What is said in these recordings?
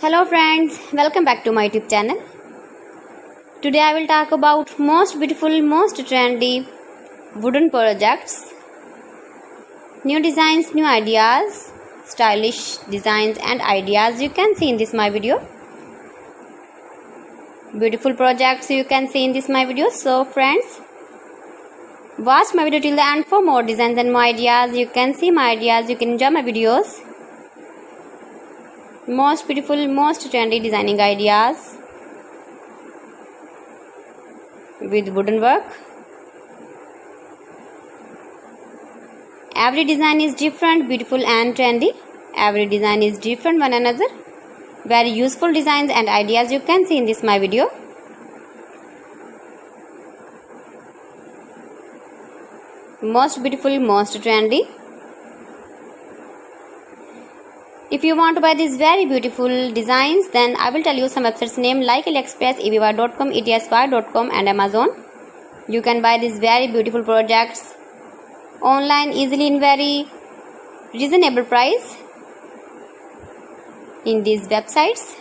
Hello friends, welcome back to my YouTube channel. Today I will talk about most beautiful, most trendy wooden projects, new designs, new ideas, stylish designs and ideas you can see in this my video. Beautiful projects you can see in this my video. So friends, watch my video till the end for more designs and more ideas. You can see my ideas, you can enjoy my videos. Most beautiful, most trendy designing ideas with wooden work. Every design is different, beautiful and trendy. Every design is different one another. Very useful designs and ideas you can see in this my video. Most beautiful, most trendy. If you want to buy these very beautiful designs, then I will tell you some websites name like AliExpress, eBay.com, etsy.com and Amazon. You can buy these very beautiful projects online easily in very reasonable price in these websites.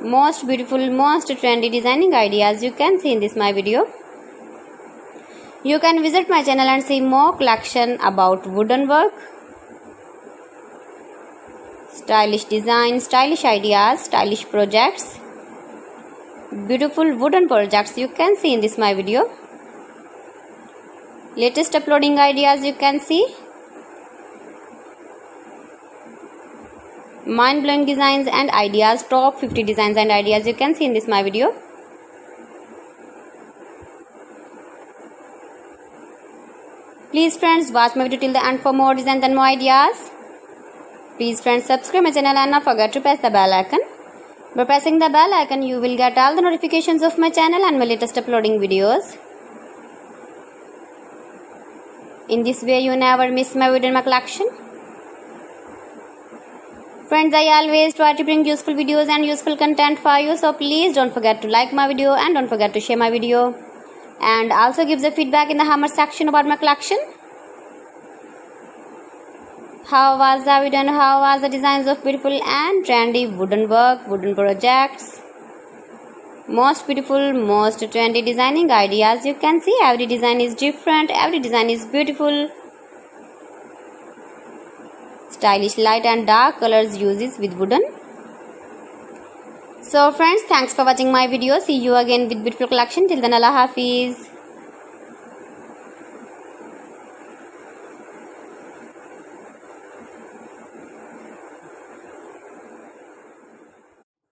Most beautiful, most trendy designing ideas you can see in this my video. You can visit my channel and see more collection about wooden work, stylish design, stylish ideas, stylish projects, beautiful wooden projects you can see in this my video. Latest uploading ideas you can see. Mind-blowing designs and ideas, top 50 designs and ideas you can see in this my video. Please friends, watch my video till the end for more designs and more ideas. Please friends, subscribe my channel and not forget to press the bell icon. By pressing the bell icon, you will get all the notifications of my channel and my latest uploading videos. In this way, you never miss my video in my collection. Friends, I always try to bring useful videos and useful content for you. So please don't forget to like my video and don't forget to share my video. And also give the feedback in the comment section about my collection. How was the video and how was the designs of beautiful and trendy wooden work, wooden projects? Most beautiful, most trendy designing ideas you can see. Every design is different, every design is beautiful. Stylish light and dark colors uses with wooden. So friends, thanks for watching my video. See you again with beautiful collection. Till then, Allah Hafiz.